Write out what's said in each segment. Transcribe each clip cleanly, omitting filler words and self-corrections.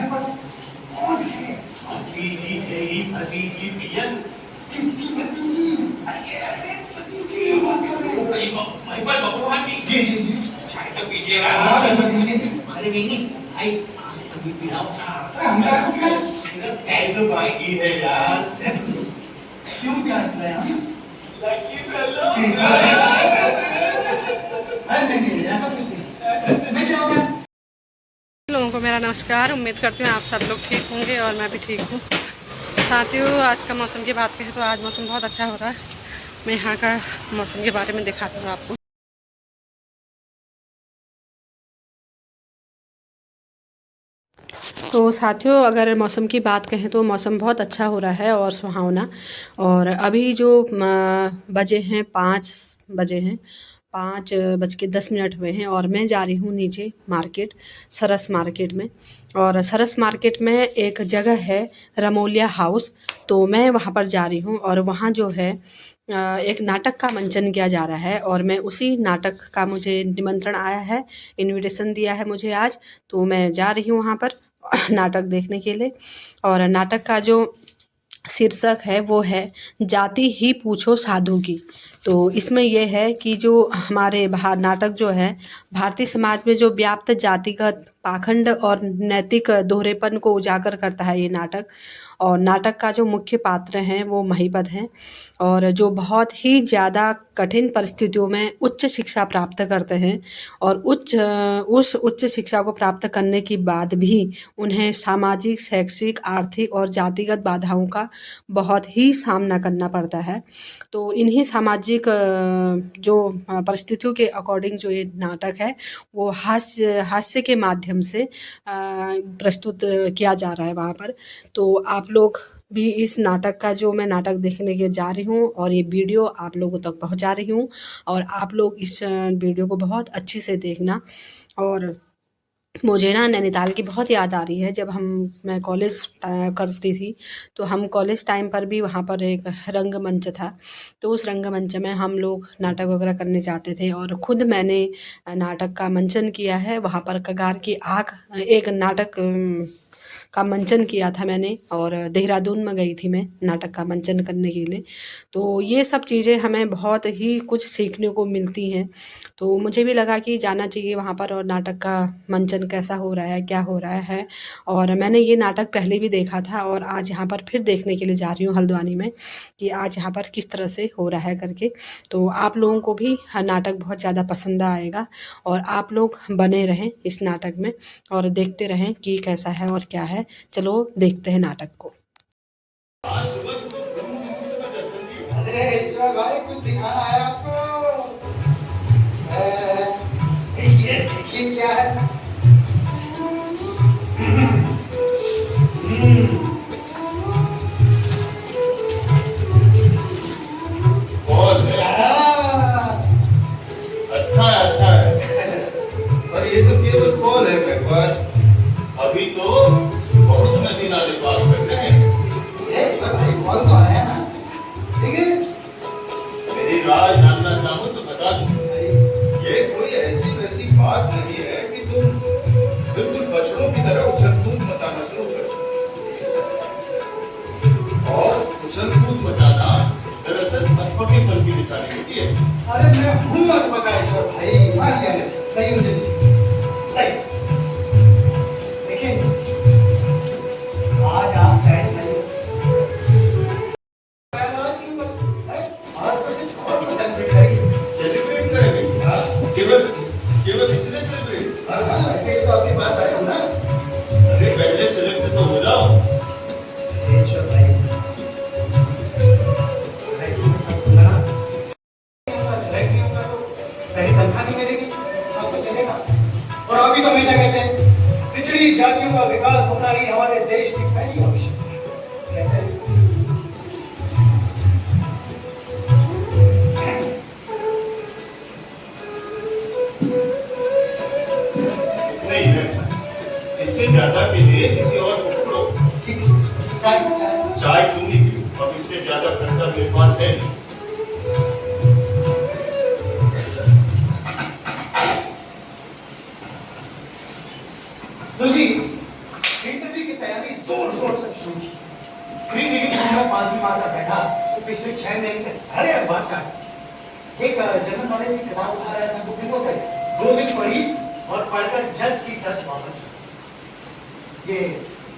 कौन है? भतीजी तेरी भतीजी पियन। किसकी भतीजी? भतीजी महिपत बबू हाथी जी जी जी चाय तो पीजिएगा। अरे नहीं भाई अभी पिलाओ। चाय तो बाकी है यार। क्यों क्या लकी फेलो। नहीं ऐसा कुछ नहीं। मैं क्या हो गया? लोगों को मेरा नमस्कार। उम्मीद करती हूँ आप सब लोग ठीक होंगे और मैं भी ठीक हूँ। साथियों, आज का मौसम की बात करें तो आज मौसम बहुत अच्छा हो रहा है। मैं यहाँ का मौसम के बारे में दिखाती हूँ आपको। तो साथियों, अगर मौसम की बात कहें तो मौसम बहुत अच्छा हो रहा है और सुहावना। और अभी जो बजे हैं 5 बजे हैं, 5:10 हुए हैं और मैं जा रही हूँ नीचे मार्केट, सरस मार्केट में। और सरस मार्केट में एक जगह है रमोलिया हाउस, तो मैं वहाँ पर जा रही हूँ। और वहाँ जो है एक नाटक का मंचन किया जा रहा है और मैं उसी नाटक का, मुझे निमंत्रण आया है, इनविटेशन दिया है मुझे आज, तो मैं जा रही हूँ वहाँ पर नाटक देखने के लिए। और नाटक का जो शीर्षक है वो है जाति ही पूछो साधु की। तो इसमें यह है कि जो हमारे नाटक जो है भारतीय समाज में जो व्याप्त जातिगत पाखंड और नैतिक दोहरेपन को उजागर करता है ये नाटक। और नाटक का जो मुख्य पात्र हैं वो महिपत हैं, और जो बहुत ही ज़्यादा कठिन परिस्थितियों में उच्च शिक्षा प्राप्त करते हैं। और उस उच्च शिक्षा को प्राप्त करने के बाद भी उन्हें सामाजिक, शैक्षिक, आर्थिक और जातिगत बाधाओं का बहुत ही सामना करना पड़ता है। तो इन्हीं सामाजिक जो परिस्थितियों के अकॉर्डिंग जो ये नाटक है वो हास्य के माध्यम से प्रस्तुत किया जा रहा है वहाँ पर। तो आप लोग भी इस नाटक का, जो मैं नाटक देखने के जा रही हूँ और ये वीडियो आप लोगों तक पहुँचा रही हूँ, और आप लोग इस वीडियो को बहुत अच्छे से देखना। और मुझे ना नैनीताल की बहुत याद आ रही है। जब मैं कॉलेज करती थी तो हम कॉलेज टाइम पर भी वहाँ पर एक रंगमंच था, तो उस रंगमंच में हम लोग नाटक वगैरह करने जाते थे। और ख़ुद मैंने नाटक का मंचन किया है वहाँ पर। कगार की आँख एक नाटक का मंचन किया था मैंने, और देहरादून में गई थी मैं नाटक का मंचन करने के लिए। तो ये सब चीज़ें हमें बहुत ही कुछ सीखने को मिलती हैं। तो मुझे भी लगा कि जाना चाहिए वहाँ पर, और नाटक का मंचन कैसा हो रहा है, क्या हो रहा है। और मैंने ये नाटक पहले भी देखा था और आज यहाँ पर फिर देखने के लिए जा रही हूँ हल्द्वानी में, कि आज यहाँ पर किस तरह से हो रहा है करके। तो आप लोगों को भी नाटक बहुत ज़्यादा पसंद आएगा और आप लोग बने रहें इस नाटक में और देखते रहें कि कैसा है और क्या है। चलो देखते हैं नाटक को। आज सुबह सुबह ब्रह्म मुहूर्त में दर्शन दी। अरे ईश्वर भाई, कुछ दिखाना है आपको। ये देखिए क्या है। बहुत अच्छा है, अच्छा है। और ये तो केवल कॉल है पेपर। अभी तो बहुत नदी नाले पास करते हैं। ये भाई कॉल तो आया ना, ठीक है। मेरी राय जानना चाहो तो बता दूं। ये कोई ऐसी वैसी बात नहीं है कि तुम बिल्कुल बछड़ों की तरह उछल कूद मचाना शुरू कर दो। और उछल कूद मचाना दरअसल अधपके पल की निशानी होती है। अरे मैं हूँ अधपका ईश्वर भाई, मान लिया नहीं मुझे नहीं। देखिए आज आप चाहे नहीं और पसंद भी करेंगे, सेलिब्रेट करेंगे। हाँ, केवल केवल इतने सेलिब्रेट। हाँ, ऐसे तो आपकी बात आया हो ना। अरे पहले सेलेक्ट तो हो जाओ ईश्वर भाई। सेलेक्ट नहीं होगा तो पहली तनख्वाह नहीं मिलेगी, आपको चलेगा। और अभी तो हमेशा कहते हैं पिछड़ी जातियों का विकास होना ही हमारे देश की पहली आवश्यकता है। नहीं है, इससे ज्यादा के लिए किसी और को पकड़ो। चाय क्यों नहीं पी? अब इससे ज्यादा खर्चा मेरे पास है नहीं। तुझी इंटरव्यू मालकी मारकर बैठा तो पिछले 6 महीने के सारे अखबार चाट। एक जनरल नॉलेज की किताब उठा रहा था, बुक वो से 2 दिन पढ़ी और पढ़कर जज की टच वापस। ये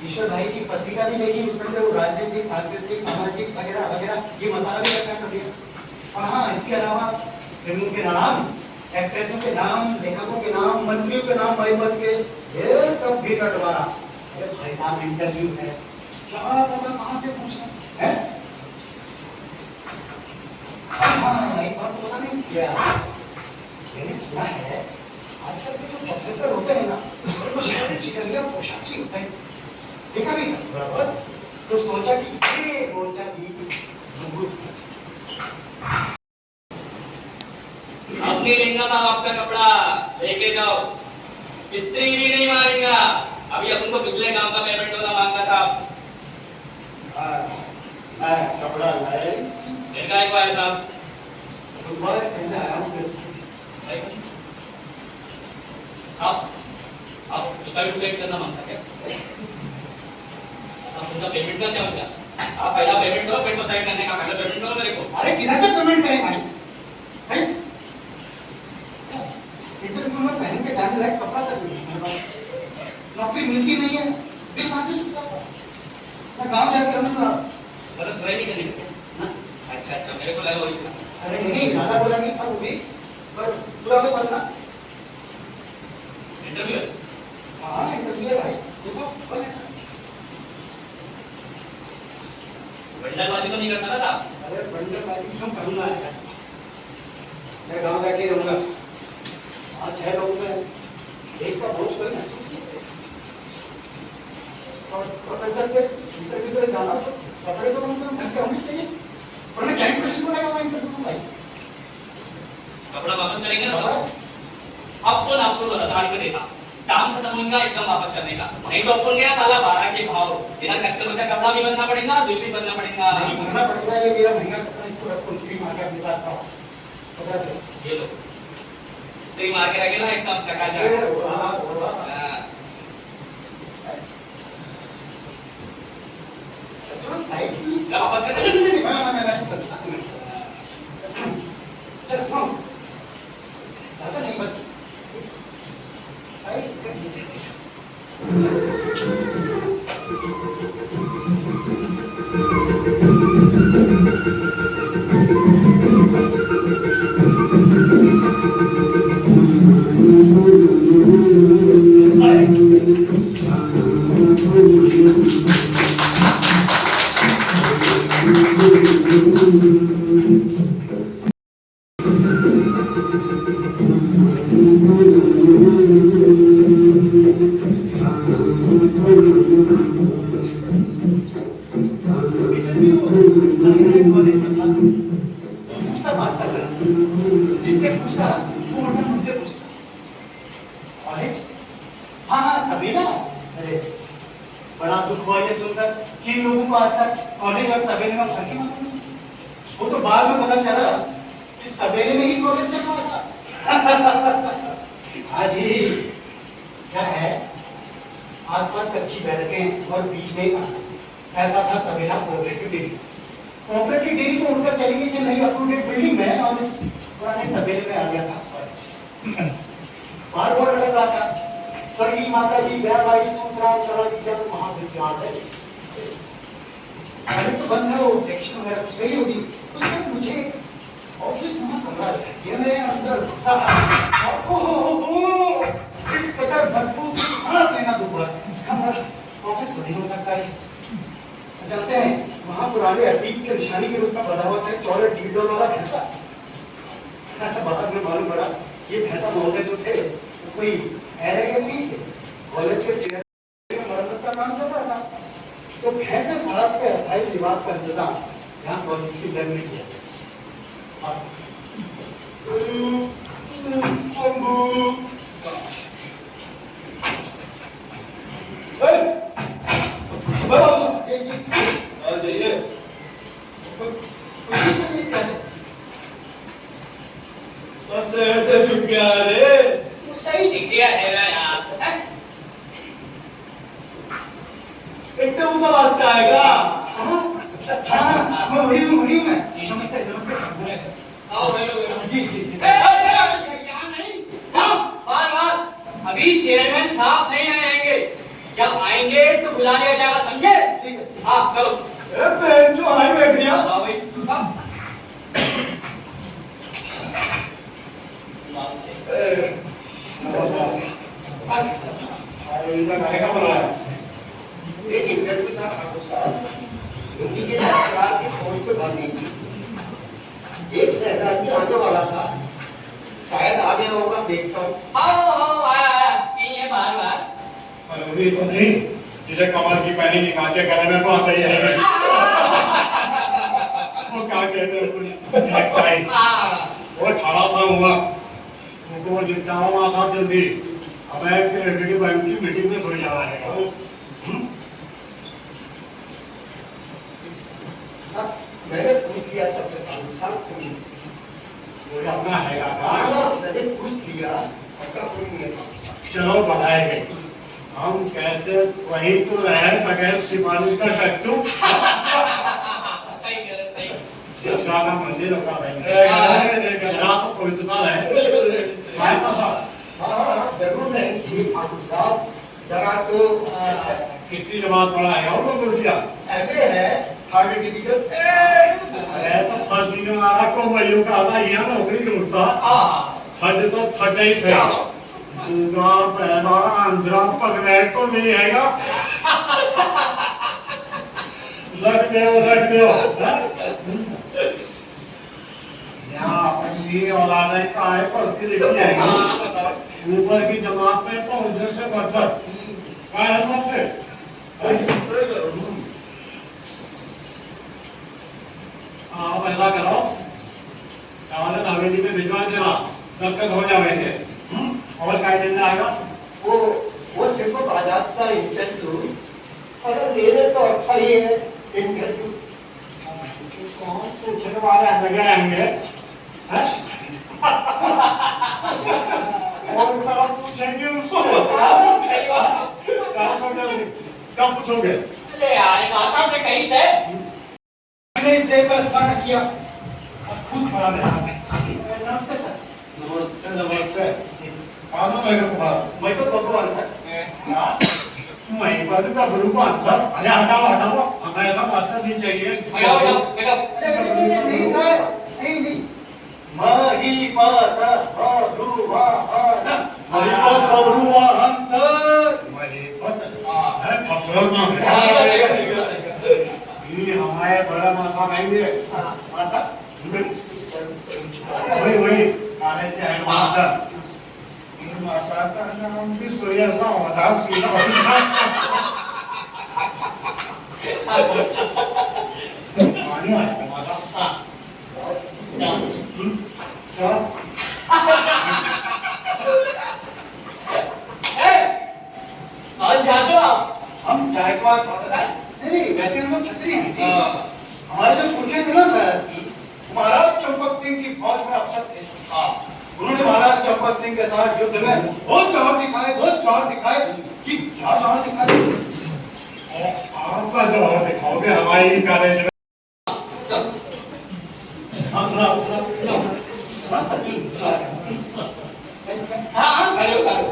ईश्वर भाई की पत्रिका भी देखी, उसमें से वो राजनीतिक, सांस्कृतिक, सामाजिक वगैरह वगैरह ये मसाला भी रखा कर दिया। और हाँ, इसके अलावा फिल्मों के नाम, एक्ट्रेसों के नाम, लेखकों के नाम, मंत्रियों के नाम, भाई के ये सब भी कटवारा। अरे भाई साहब, इंटरव्यू है, क्या पता कहाँ से पूछना है? हाँ, एक बात पता नहीं क्या, मैंने सुना है आजकल के जो प्रोफेसर होते हैं ना, वो शायद चिकनिया पोशाकी होते हैं। देखा भी था बराबर, तो सोचा कि ये मोर्चा की अपनी लेंगा था आपका कपड़ा लेके जाओ, इस्त्री भी नहीं मारेगा। अभी अपन को पिछले काम का पेमेंट होना मांगा था। कपड़ा लाए इनका एक बार साहब साहब आप सुसाइड करना मांगता क्या? आप उनका पेमेंट का क्या होता? आप पहला पेमेंट करो, फिर सुसाइड करने का। पहला पेमेंट करो मेरे को। अरे किधर से पेमेंट करें भाई? भाई इंटरव्यू में पहन के जाने लायक कपड़ा तक नहीं है मेरे पास, नौकरी मिलती नहीं है, फिर कहाँ से चुकता हूँ? मैं गाँव जाकर रहूँगा। मतलब सुसाइड नहीं करनी है? अच्छा अच्छा, मेरे को लगा वही था। अरे नहीं, ज्यादा बोला नहीं था वो भी, पर पूरा तो पढ़ना। इंटरव्यू है? हाँ इंटरव्यू है भाई, देखो बोले बंडलबाजी तो नहीं करता था? अरे बंडलबाजी क्यों करूँगा? मैं गाँव जाके रहूँगा। 5-6 लोग में एक का बोझ कोई महसूस नहीं करेगा। और प्रोफेसर के इंटरव्यू में जाना तो कपड़े तो कम से कम ढंग के होने चाहिए, वरना क्या इंप्रेशन बनेगा वहाँ इंटरव्यू में भाई? कपड़ा वापस करेंगे ना तो अपन आपको उधार पे देता, काम खत्म होगा एकदम वापस करने का। नहीं तो अपन गया साला 12 के भाव, इधर कस्टमर का कपड़ा भी बनना पड़ेगा, बिल भी बनना पड़ेगा। नहीं बनना पड़ेगा, ये मेरा महंगा कपड़ा, इसको रखो, स्क्रीन मार के अपने पास रखो। पता है ये लो, स्त्री मार के रखे ना एकदम चकाचक। हाँ। क्या वापस करेंगे? चल सुनो, ज़्यादा नहीं बस जिससे पूछता वो उल्टा मुझसे पूछता, कॉलेज? हाँ हाँ तभी ना। अरे बड़ा दुख हुआ ये सुनकर कि इन लोगों को आज तक कॉलेज और तबेले में फर्क ही मालूम नहीं। वो तो बाद में पता चला कि तबेले में ही कॉलेज से पास। हाँ जी, क्या है, आसपास कच्ची बैठकें और बीच में ऐसा था तबेला कोऑपरेटिव डेयरी। कोऑपरेटिव डेयरी तो उड़कर चली गई, जो नई अप टू डेट बिल्डिंग में, और इस पुराने तबेले में आ गया था। बार बार लग रहा था, स्वर्गीय माता जी दयाबाई सूतराम चलाजी महाविद्यालय। पहले तो बंद है, वो डेकोरेशन वगैरह कुछ नहीं होगी। उसमें मुझे ऑफिस में कमरा दिखाई दिया, मैं अंदर घुसा, इस कदर बदबू की सांस लेना दूर, कमरा ऑफिस तो नहीं हो सकता है। जानते हैं, वहां पुराने अतीत के निशानी के रूप में बना हुआ था चौड़े डीडोल वाला भैंसा। बाद में मालूम पड़ा ये भैंसा महोदय जो थे वो कोई एरे नहीं थे, कॉलेज के चेयर में मरम्मत का काम कर रहा था। तो भैंसे साहब के अस्थायी निवास का इंतजाम यहाँ कॉलेज की लैब में किया। सही दिख गया है यार। एकदम का वास्ता आएगा। हाँ मैं वही हूँ मैं। नमस्ते नमस्ते। आओ बैठो बैठो। जी जी जी। क्या नहीं बार बार अभी चेयरमैन साहब नहीं आएंगे, जब आएंगे तो बुला लिया जाएगा, समझे? ठीक है। हाँ करो। बहन जो आई बैठ गया। आओ भाई एक इंटरव्यू था ठाकुर साहब, हिंदी के सरकार की फौज पे भर्ती थी। एक सहराजी आने वाला था, शायद आ गया होगा, देखता हूँ। आओ आया आया यही है बार बार। अरे तो नहीं जिसे कमर की पहनी निकाल के गले में बांध रही है। वो क्या कहते हैं वो खड़ा था हुआ उनको निपटाओ साहब जल्दी, हमें क्रेडिट बैंक की मीटिंग में सो जा रहा है। मैंने पूछ लिया सबसे ठाकुर साहब, वो अपना हैगा मैंने पूछ लिया, आपका कोई नहीं है। चलो बढ़ाए गए, हम कहते वही तो रहे बगैर सिफारिश का टट्टू। सही कह रहे, सही। शिक्षा का मंदिर होगा भाई, तो पवित्रता है। हाँ जरूर नहीं जी ठाकुर साहब, जरा तो कितनी जमात पढ़ा है और वो बोल दिया ऐसे है थर्ड डिवीजन। अरे तो फर्जी में हमारा को मरियो का आता यहाँ नौकरी ढूंढता फर्ज तो फटे ही थे। पूरा पहला आंध्रा पगलेट तो नहीं हैगा। रख दो यहाँ अपनी औलादे का है पढ़ती लिखी है, ऊपर की जमात में पहुंचने से बचपत से आप ऐसा करो, चावल हवेली में भिजवा देना, दस्तखत हो जाएंगे। और क्या देना आएगा? वो सिर्फ आजाद का इंटरव्यू, अगर लेने तो अच्छा ही है इंटरव्यू। कौन पूछने वाले लगे रहेंगे? और कब पूछेंगे उसको? कब पूछोगे? अरे यार भाषा में कहीं थे। मैंने इस देश का स्मरण किया, अब खुद बड़ा मेरा हाथ है। नमस्ते सर। नमस्ते नमस्ते। आना मेरे को बात। मैं तो भगवान सर। मैं बात का भगवान सर। अरे हटाओ हटाओ, हमें ऐसा मास्टर नहीं चाहिए। हटाओ हटाओ हटाओ। नहीं सर, नहीं। महिपत बभ्रुवाहन। महिपत बभ्रुवाहन सर। महिपत है खूबसूरत नाम है। ये हमारे बड़ा मासा रहेंगे। मासा वही कॉलेज के हेडमास्टर। मासा का नाम भी सूर्य सा होता है, सीधा पानी है मासा। आज जाते हो आप? हम जायकवाद नहीं, वैसे हम लोग क्षत्रिय हैं जी। हमारे जो पुरखे थे ना सर, महाराज चंपक सिंह की फौज में अफसर थे। उन्होंने महाराज चंपक सिंह के साथ युद्ध में बहुत चौड़ दिखाए कि क्या चौड़ दिखाए। आपका जो और दिखाओगे हमारी कॉलेज में। हाँ करो करो।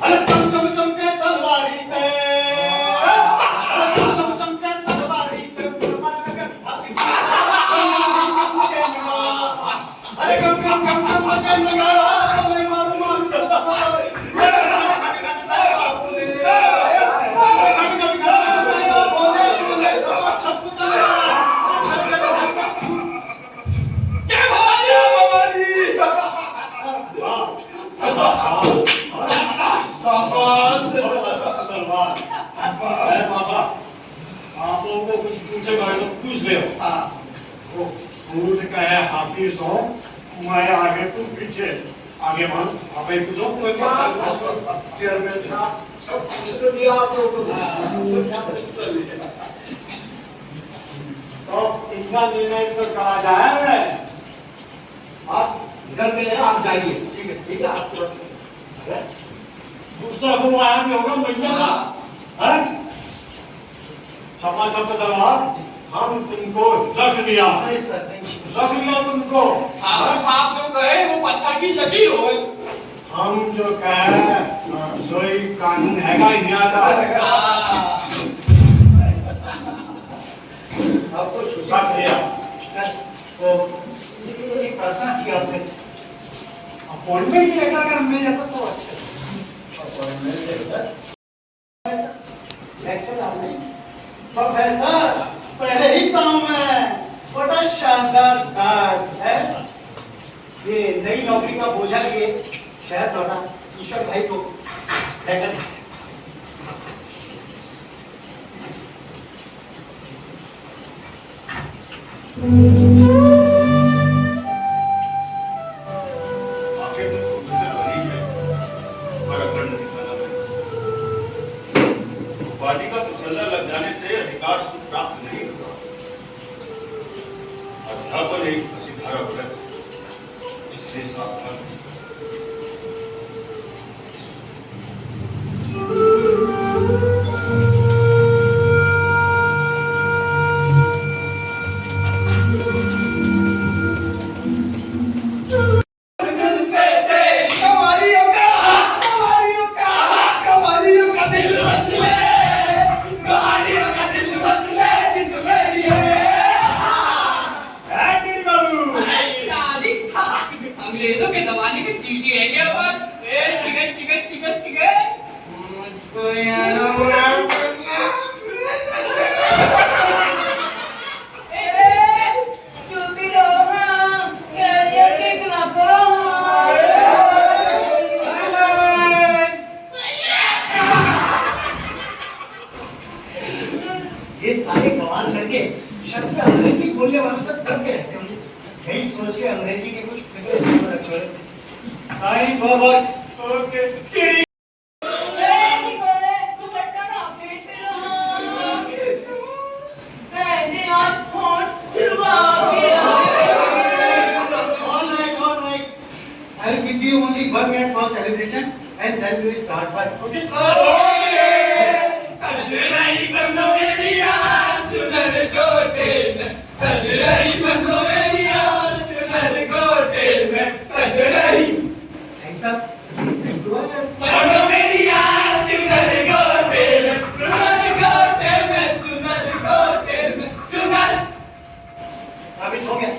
अरे चम चम चमके तलवारी पे, चम चमके तलवारी पे, अरे कम कम कम कम बजे नगाड़ा, मैं मारू आप लोगों को कुछ पूछेगा तो पूछ ले। वो सूर्य का है हाफिज हो, मैं आगे तू पीछे, आगे मान आप एक पूछो। चेयरमैन साहब सब पूछ तो दिया आप लोगों को। तो इतना निर्णय तो कहा जाए। आप निकल गए हैं, आप जाइए। ठीक है आप तुरंत दूसरा वो आया भी होगा भैया का, छपा छप दरबार हम तुमको रख लिया। अरे सर थैंक यू। रख लिया तुमको। आप जो कहे वो पत्थर की लकीर हो गई। हम जो कहें सोई कानून हैगा इंडिया का। आपको रख लिया। तो एक प्रार्थना की आपसे, अपॉइंटमेंट लेटर अगर मिल जाता तो अच्छा। अपॉइंटमेंट लेटर लेक्चर आपने प्रोफेसर पहले ही काम में बड़ा शानदार स्टार्ट है। ये नई नौकरी का बोझा लिए शहर लौटा ईश्वर भाई को लेटर। आखिर में प्रोफेसर बनी है पर अकड़ नहीं दिखाना है। पार्टी का मुसल्ला लग जाने से अधिकार सुख प्राप्त नहीं होगा। अध्यापन एक असिधारक है, इसलिए सावधान रहें। अंग्रेजों के जमाने की चीटी है क्या बात? टिकट टिकट टिकट टिकट मुझको ये सारे कमाल लड़के शब्द अंग्रेजी बोलने वालों से डरते रहते होंगे। यही सोच के अंग्रेजी के कुछ फिक्र रखे हुए। Time forward. ओके चिड़ी। All right. I'll give you only 1 minute for celebration and then we will start by. Okay? सजनाई बनो मेरिया चुनर गोटे में सजनाई बनो मेरिया चुनर गोटे में सजनाई Thanks up. बनो मेरिया चुनर गोटे में चुनर गोटे में चुनर गोटे में चुनर। अभी हो गया।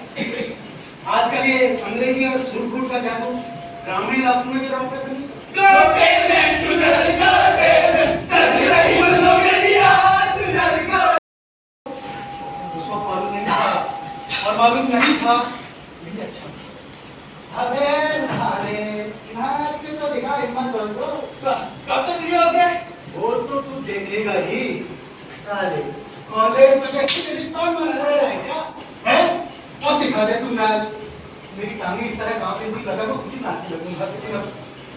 आजकल ये अंग्रेजी और सूट बूट का जादू ग्रामीण इलाकों में भी रहा होगा नहीं। गोटे में चुनर गोटे में सजनाई बनो मेरिया चुनर गोटे। उसको मालूम नहीं था और मालूम नहीं था यही अच्छा था। अबे सारे नाच के तो दिखा हिम्मत तो कब तक फ्री हो गए? वो तो तू देखेगा ही साले। कॉलेज प्रोजेक्ट के रिस्पॉन्स बना रहे हैं क्या? हैं? अब दिखा दे तू नाच। मेरी टांगे इस तरह कांप रही थी लगा मैं खुद ही नाचने लगूंगा लेकिन अब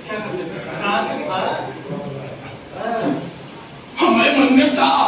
क्या कर सकते हैं? नाच के दिखा रहा है। हमारे मन में चाह